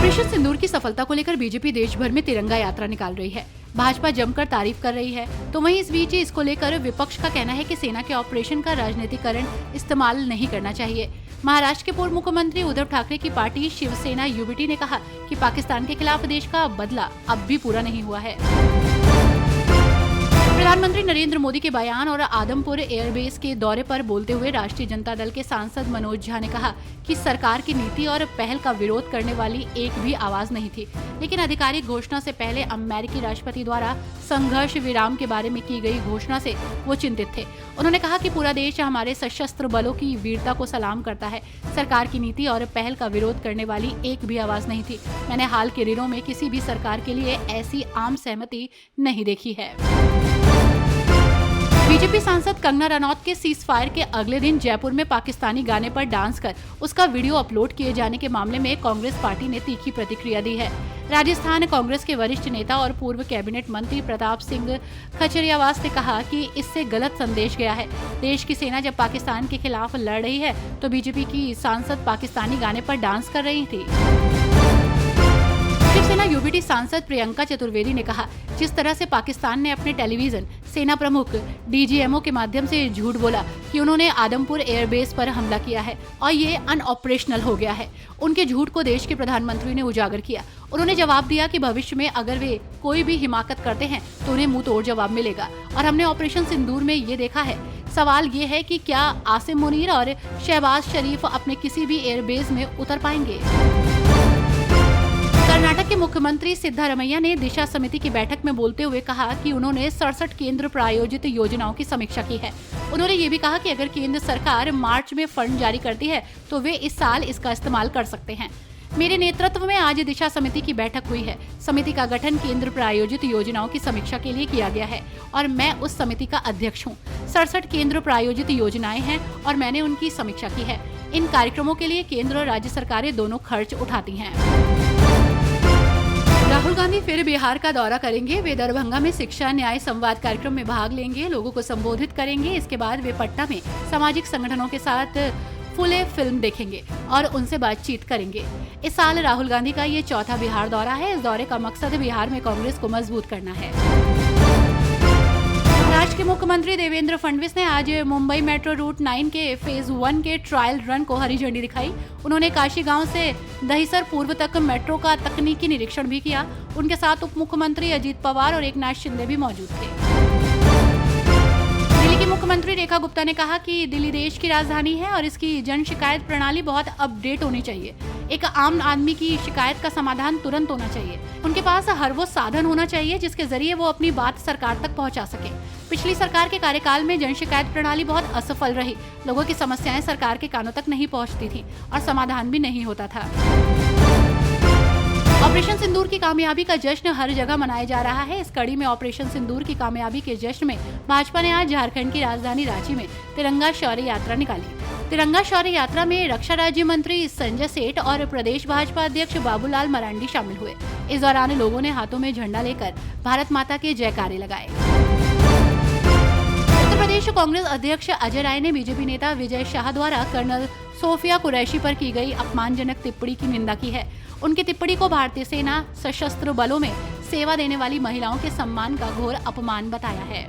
Operation सिंदूर की सफलता को लेकर बीजेपी देश भर में तिरंगा यात्रा निकाल रही है। भाजपा जमकर तारीफ कर रही है, तो वहीं इस बीच इसको लेकर विपक्ष का कहना है कि सेना के ऑपरेशन का राजनीतिकरण इस्तेमाल नहीं करना चाहिए। महाराष्ट्र के पूर्व मुख्यमंत्री उद्धव ठाकरे की पार्टी शिवसेना यूबीटी ने कहा कि पाकिस्तान के खिलाफ देश का बदला अब भी पूरा नहीं हुआ है। प्रधानमंत्री नरेंद्र मोदी के बयान और आदमपुर एयरबेस के दौरे पर बोलते हुए राष्ट्रीय जनता दल के सांसद मनोज झा ने कहा कि सरकार की नीति और पहल का विरोध करने वाली एक भी आवाज नहीं थी, लेकिन आधिकारिक घोषणा से पहले अमेरिकी राष्ट्रपति द्वारा संघर्ष विराम के बारे में की गई घोषणा से वो चिंतित थे। उन्होंने कहा कि पूरा देश हमारे सशस्त्र बलों की वीरता को सलाम करता है। सरकार की नीति और पहल का विरोध करने वाली एक भी आवाज नहीं थी। मैंने हाल के दिनों में किसी भी सरकार के लिए ऐसी आम सहमति नहीं देखी है। बीजेपी सांसद कंगना रनौत के सीज फायर के अगले दिन जयपुर में पाकिस्तानी गाने पर डांस कर उसका वीडियो अपलोड किए जाने के मामले में कांग्रेस पार्टी ने तीखी प्रतिक्रिया दी है। राजस्थान कांग्रेस के वरिष्ठ नेता और पूर्व कैबिनेट मंत्री प्रताप सिंह खचरियावास ने कहा कि इससे गलत संदेश गया है। देश की सेना जब पाकिस्तान के खिलाफ लड़ रही है तो बीजेपी की सांसद पाकिस्तानी गाने पर डांस कर रही थी। शिवसेना यूबीटी सांसद प्रियंका चतुर्वेदी ने कहा, जिस तरह से पाकिस्तान ने अपने टेलीविजन सेना प्रमुख डीजीएमओ के माध्यम से झूठ बोला कि उन्होंने आदमपुर एयरबेस पर हमला किया है और ये अनऑपरेशनल हो गया है, उनके झूठ को देश के प्रधानमंत्री ने उजागर किया। उन्होंने जवाब दिया कि भविष्य में अगर वे कोई भी हिमाकत करते हैं तो उन्हें मुंह तोड़ जवाब मिलेगा और हमने ऑपरेशन सिंदूर में ये देखा है। सवाल ये है कि क्या आसिम मुनीर और शहबाज शरीफ अपने किसी भी एयरबेस में उतर पाएंगे। कर्नाटक के मुख्यमंत्री सिद्धारमैया ने दिशा समिति की बैठक में बोलते हुए कहा कि उन्होंने 67 केंद्र प्रायोजित योजनाओं की समीक्षा की है। उन्होंने ये भी कहा कि अगर केंद्र सरकार मार्च में फंड जारी करती है तो वे इस साल इसका इस्तेमाल कर सकते हैं। मेरे नेतृत्व में आज दिशा समिति की बैठक हुई है। समिति का गठन केंद्र प्रायोजित योजनाओं की समीक्षा के लिए किया गया है और मैं उस समिति का अध्यक्ष हूँ। 67 केंद्र प्रायोजित योजनाएं हैं और मैंने उनकी समीक्षा की है। इन कार्यक्रमों के लिए केंद्र और राज्य सरकारें दोनों खर्च उठाती हैं। राहुल गांधी फिर बिहार का दौरा करेंगे। वे दरभंगा में शिक्षा न्याय संवाद कार्यक्रम में भाग लेंगे, लोगों को संबोधित करेंगे। इसके बाद वे पटना में सामाजिक संगठनों के साथ फुल फिल्म देखेंगे और उनसे बातचीत करेंगे। इस साल राहुल गांधी का ये चौथा बिहार दौरा है। इस दौरे का मकसद बिहार में कांग्रेस को मजबूत करना है। महाराष्ट्र के मुख्यमंत्री देवेंद्र फडणवीस ने आज मुंबई मेट्रो रूट 9 के फेज 1 के ट्रायल रन को हरी झंडी दिखाई। उन्होंने काशी गांव से दहिसर पूर्व तक मेट्रो का तकनीकी निरीक्षण भी किया। उनके साथ उप मुख्यमंत्री अजित पवार और एकनाथ शिंदे भी मौजूद थे। दिल्ली की मुख्यमंत्री रेखा गुप्ता ने कहा कि दिल्ली देश की राजधानी है और इसकी जन शिकायत प्रणाली बहुत अपडेट होनी चाहिए। एक आम आदमी की शिकायत का समाधान तुरंत होना चाहिए। उनके पास हर वो साधन होना चाहिए जिसके जरिए वो अपनी बात सरकार तक पहुंचा सके। पिछली सरकार के कार्यकाल में जन शिकायत प्रणाली बहुत असफल रही। लोगों की समस्याएं सरकार के कानों तक नहीं पहुंचती थी और समाधान भी नहीं होता था। ऑपरेशन सिंदूर की कामयाबी का जश्न हर जगह मनाया जा रहा है। इस कड़ी में ऑपरेशन सिंदूर की कामयाबी के जश्न में भाजपा ने आज झारखंड की राजधानी रांची में तिरंगा शौर्य यात्रा निकाली। तिरंगा शौर्य यात्रा में रक्षा राज्य मंत्री संजय सेठ और प्रदेश भाजपा अध्यक्ष बाबूलाल मरांडी शामिल हुए। इस दौरान लोगों ने हाथों में झंडा लेकर भारत माता के जयकारे लगाए। उत्तर प्रदेश कांग्रेस अध्यक्ष अजय राय ने बीजेपी नेता विजय शाह द्वारा कर्नल सोफिया कुरैशी पर की गई अपमानजनक टिप्पणी की निंदा की है। उनकी टिप्पणी को भारतीय सेना सशस्त्र बलों में सेवा देने वाली महिलाओं के सम्मान का घोर अपमान बताया है।